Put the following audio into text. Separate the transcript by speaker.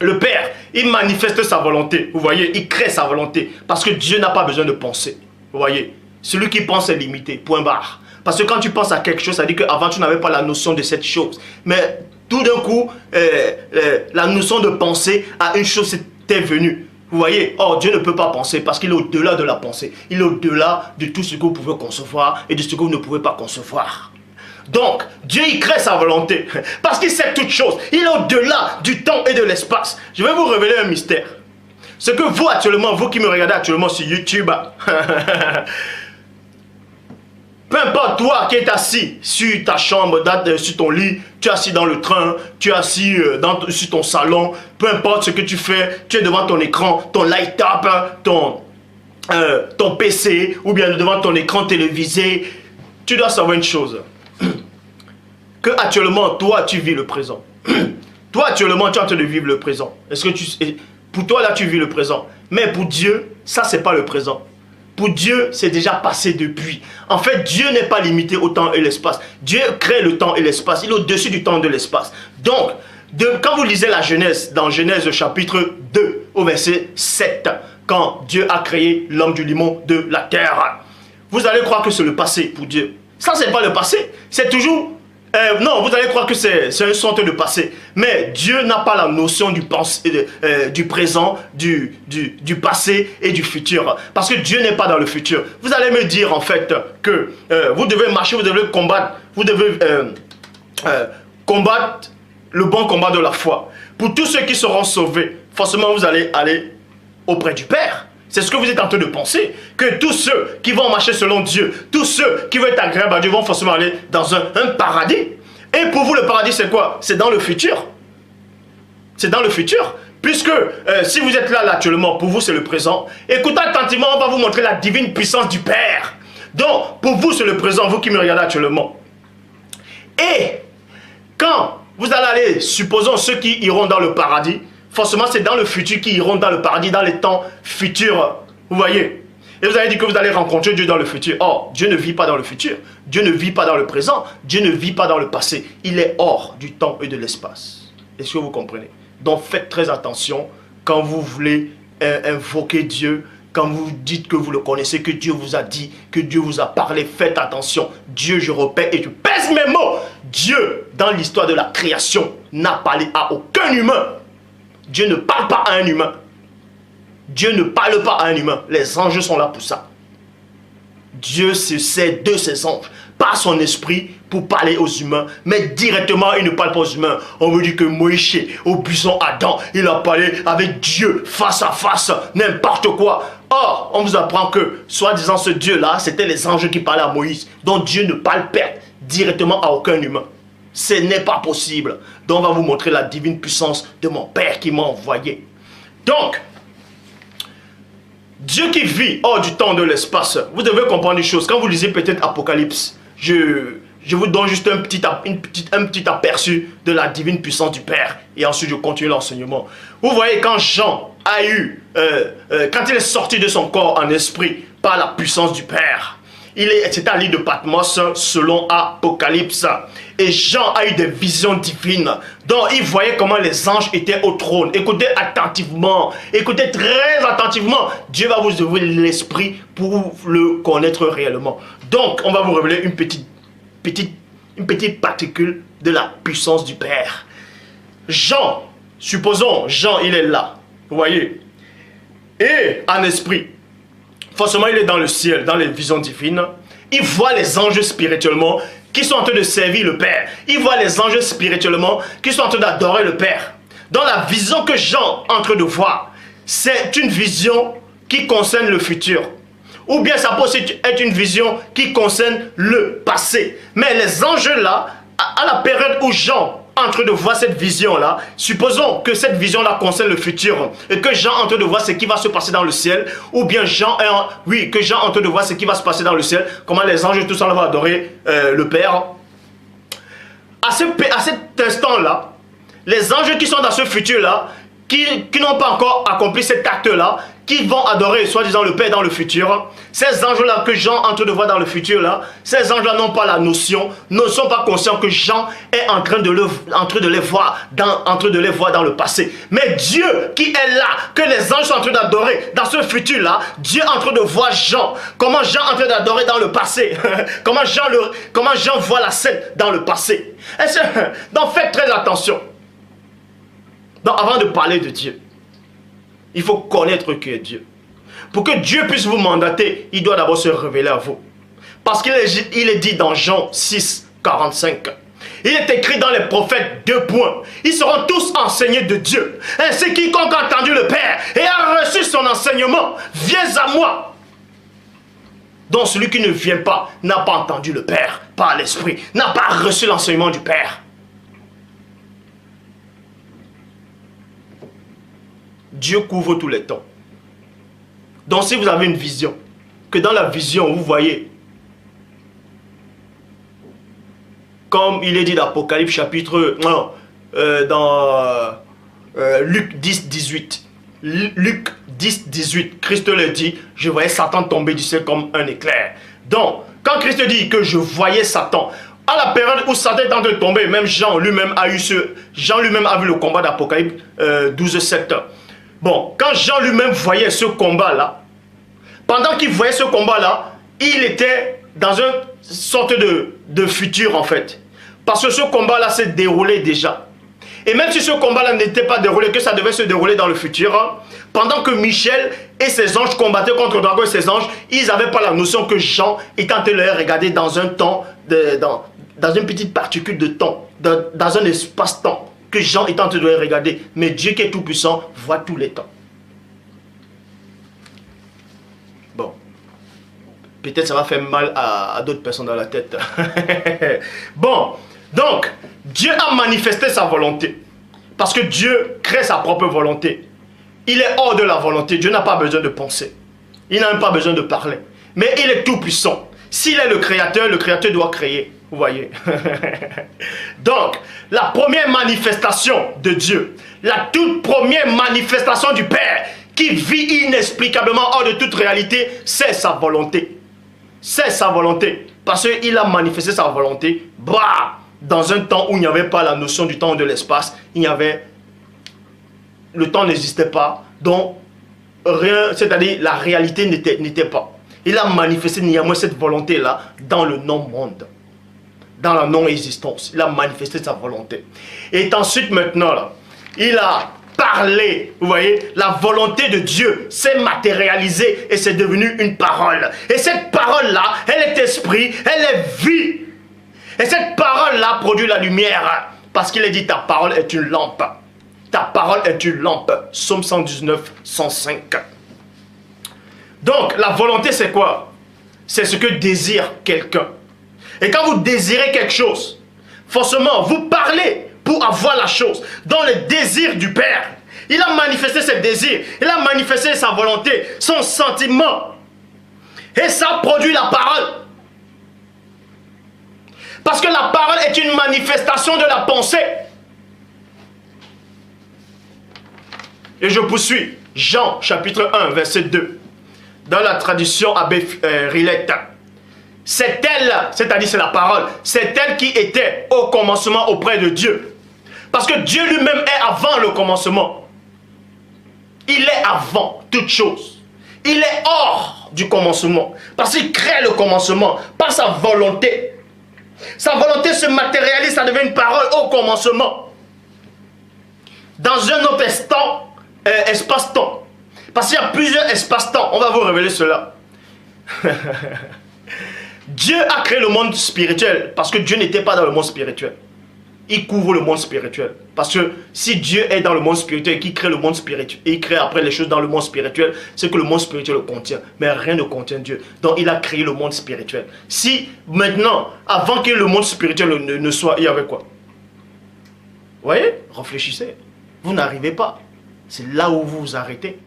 Speaker 1: Le Père, il manifeste sa volonté. Vous voyez, il crée sa volonté. Parce que Dieu n'a pas besoin de penser. Vous voyez, celui qui pense est limité. Point barre. Parce que quand tu penses à quelque chose, ça dit qu'avant tu n'avais pas la notion de cette chose. Mais tout d'un coup, la notion de penser à une chose t'est venue. Vous voyez, or Dieu ne peut pas penser parce qu'il est au-delà de la pensée. Il est au-delà de tout ce que vous pouvez concevoir et de ce que vous ne pouvez pas concevoir. Donc, Dieu, il crée sa volonté parce qu'il sait toutes choses. Il est au-delà du temps et de l'espace. Je vais vous révéler un mystère. Ce que vous actuellement, vous qui me regardez actuellement sur YouTube, peu importe toi qui es assis sur ta chambre, sur ton lit, tu es assis dans le train, tu es assis sur ton salon, peu importe ce que tu fais, tu es devant ton écran, ton light-up, ton PC, ou bien devant ton écran télévisé, tu dois savoir une chose. Que actuellement, toi, tu vis le présent. Toi, actuellement, tu es en train de vivre le présent. Est-ce que pour toi, là, tu vis le présent. Mais pour Dieu, ça, c'est pas le présent. Pour Dieu, c'est déjà passé depuis. En fait, Dieu n'est pas limité au temps et l'espace. Dieu crée le temps et l'espace. Il est au-dessus du temps et de l'espace. Donc, quand vous lisez la Genèse, dans Genèse chapitre 2, au verset 7, quand Dieu a créé l'homme du limon de la terre, vous allez croire que c'est le passé pour Dieu. Ça, c'est pas le passé. C'est toujours... non, vous allez croire que c'est une sorte de passé. Mais Dieu n'a pas la notion du présent, du passé et du futur. Parce que Dieu n'est pas dans le futur. Vous allez me dire en fait que vous devez marcher, vous devez combattre. Vous devez combattre le bon combat de la foi. Pour tous ceux qui seront sauvés, forcément vous allez aller auprès du Père. C'est ce que vous êtes en train de penser. Que tous ceux qui vont marcher selon Dieu, tous ceux qui vont être agréables à Dieu vont forcément aller dans un paradis. Et pour vous, le paradis, c'est quoi? C'est dans le futur. C'est dans le futur. Puisque si vous êtes là actuellement, pour vous, c'est le présent. Écoutez attentivement, on va vous montrer la divine puissance du Père. Donc, pour vous, c'est le présent, vous qui me regardez actuellement. Et quand vous allez aller, supposons ceux qui iront dans le paradis, forcément, c'est dans le futur qu'ils iront dans le paradis, dans les temps futurs. Vous voyez? Et vous avez dit que vous allez rencontrer Dieu dans le futur. Or, Dieu ne vit pas dans le futur. Dieu ne vit pas dans le présent. Dieu ne vit pas dans le passé. Il est hors du temps et de l'espace. Est-ce que vous comprenez? Donc, faites très attention quand vous voulez invoquer Dieu, quand vous dites que vous le connaissez, que Dieu vous a dit, que Dieu vous a parlé. Faites attention. Dieu, je répète et je pèse mes mots. Dieu, dans l'histoire de la création, n'a parlé à aucun humain. Dieu ne parle pas à un humain. Dieu ne parle pas à un humain. Les anges sont là pour ça. Dieu se sert de ses anges, par son esprit, pour parler aux humains. Mais directement, il ne parle pas aux humains. On veut dire que Moïse, au buisson Adam, il a parlé avec Dieu, face à face, n'importe quoi. Or, on vous apprend que, soi-disant ce Dieu-là, c'était les anges qui parlaient à Moïse. Donc Dieu ne parle pas directement à aucun humain. Ce n'est pas possible. Donc on va vous montrer la divine puissance de mon Père qui m'a envoyé. Donc, Dieu qui vit hors du temps de l'espace, vous devez comprendre une chose. Quand vous lisez peut-être Apocalypse, je vous donne juste un petit aperçu de la divine puissance du Père. Et ensuite je continue l'enseignement. Vous voyez quand Jean a eu, quand il est sorti de son corps en esprit par la puissance du Père, c'était à l'île de Patmos selon Apocalypse. Et Jean a eu des visions divines. Donc il voyait comment les anges étaient au trône. Écoutez attentivement. Écoutez très attentivement. Dieu va vous ouvrir l'esprit pour le connaître réellement. Donc on va vous révéler une petite particule de la puissance du Père. Jean, supposons Jean il est là. Vous voyez. Et en esprit. Forcément, il est dans le ciel, dans les visions divines. Il voit les anges spirituellement qui sont en train de servir le Père. Il voit les anges spirituellement qui sont en train d'adorer le Père. Dans la vision que Jean est en train de voir, c'est une vision qui concerne le futur. Ou bien ça peut aussi être une vision qui concerne le passé. Mais les anges là, à la période où Jean en train de voir cette vision-là, supposons que cette vision-là concerne le futur et que Jean est en train de voir ce qui va se passer dans le ciel, ou bien que Jean est en train de voir ce qui va se passer dans le ciel, comment les anges tout ça vont adorer le Père. À cet instant-là, les anges qui sont dans ce futur-là, qui n'ont pas encore accompli cet acte-là, qui vont adorer, soi-disant, le Père dans le futur, ces anges-là que Jean est en train de voir dans le futur, là, ces anges-là n'ont pas la notion, ne sont pas conscients que Jean est en train de les voir dans le passé. Mais Dieu qui est là, que les anges sont en train d'adorer dans ce futur-là, Dieu est en train de voir Jean, comment Jean est en train d'adorer dans le passé, comment Jean voit la scène dans le passé. Donc faites très attention. Donc avant de parler de Dieu, il faut connaître qui est Dieu. Pour que Dieu puisse vous mandater, il doit d'abord se révéler à vous. Parce qu'il est dit dans Jean 6, 45. Il est écrit dans les prophètes 2 points. Ils seront tous enseignés de Dieu. Ainsi quiconque a entendu le Père et a reçu son enseignement, viens à moi. Donc celui qui ne vient pas n'a pas entendu le Père par l'Esprit, n'a pas reçu l'enseignement du Père. Dieu couvre tous les temps. Donc si vous avez une vision, que dans la vision vous voyez, comme il est dit dans Apocalypse chapitre, dans Luc 10, 18. Luc 10, 18, Christ le dit, je voyais Satan tomber du ciel comme un éclair. Donc, quand Christ dit que je voyais Satan, à la période où Satan est en train de tomber, même Jean lui-même a vu le combat d'Apocalypse 12, 7. Bon, quand Jean lui-même voyait ce combat-là, pendant qu'il voyait ce combat-là, il était dans une sorte de futur en fait. Parce que ce combat-là s'est déroulé déjà. Et même si ce combat-là n'était pas déroulé, que ça devait se dérouler dans le futur, pendant que Michel et ses anges combattaient contre le dragon et ses anges, ils n'avaient pas la notion que Jean était en train de les regarder dans un temps, dans une petite particule de temps, dans un espace-temps. Que Jean est en train de les regarder. Mais Dieu qui est tout puissant voit tous les temps. Bon. Peut-être ça va faire mal à d'autres personnes dans la tête. Bon. Donc, Dieu a manifesté sa volonté. Parce que Dieu crée sa propre volonté. Il est hors de la volonté. Dieu n'a pas besoin de penser. Il n'a même pas besoin de parler. Mais il est tout puissant. S'il est le créateur doit créer. Vous voyez. Donc, la première manifestation de Dieu, la toute première manifestation du Père, qui vit inexplicablement hors de toute réalité, c'est sa volonté. C'est sa volonté. Parce qu'il a manifesté sa volonté, dans un temps où il n'y avait pas la notion du temps ou de l'espace, le temps n'existait pas, donc rien, c'est-à-dire la réalité n'était pas. Il a manifesté néanmoins cette volonté-là dans le non-monde. Dans la non-existence. Il a manifesté sa volonté. Et ensuite, maintenant, là, il a parlé. Vous voyez, la volonté de Dieu s'est matérialisée et c'est devenu une parole. Et cette parole-là, elle est esprit, elle est vie. Et cette parole-là produit la lumière. Parce qu'il est dit, ta parole est une lampe. Ta parole est une lampe. Psaume 119, 105. Donc, la volonté, c'est quoi? C'est ce que désire quelqu'un. Et quand vous désirez quelque chose, forcément, vous parlez pour avoir la chose. Dans le désir du Père, il a manifesté ses désirs, il a manifesté sa volonté, son sentiment. Et ça produit la parole. Parce que la parole est une manifestation de la pensée. Et je poursuis. Jean, chapitre 1, verset 2. Dans la tradition Abbé Rilette. C'est elle, c'est-à-dire c'est la parole, c'est elle qui était au commencement auprès de Dieu. Parce que Dieu lui-même est avant le commencement. Il est avant toute chose. Il est hors du commencement. Parce qu'il crée le commencement par sa volonté. Sa volonté se matérialise, ça devient une parole au commencement. Dans un autre espace-temps. Parce qu'il y a plusieurs espaces-temps. On va vous révéler cela. Dieu a créé le monde spirituel parce que Dieu n'était pas dans le monde spirituel. Il couvre le monde spirituel. Parce que si Dieu est dans le monde spirituel et qu'il crée le monde spirituel, et il crée après les choses dans le monde spirituel, c'est que le monde spirituel le contient. Mais rien ne contient Dieu. Donc il a créé le monde spirituel. Si maintenant, avant que le monde spirituel ne soit, il y avait quoi? Vous voyez? Réfléchissez. Vous n'arrivez pas. C'est là où vous vous arrêtez.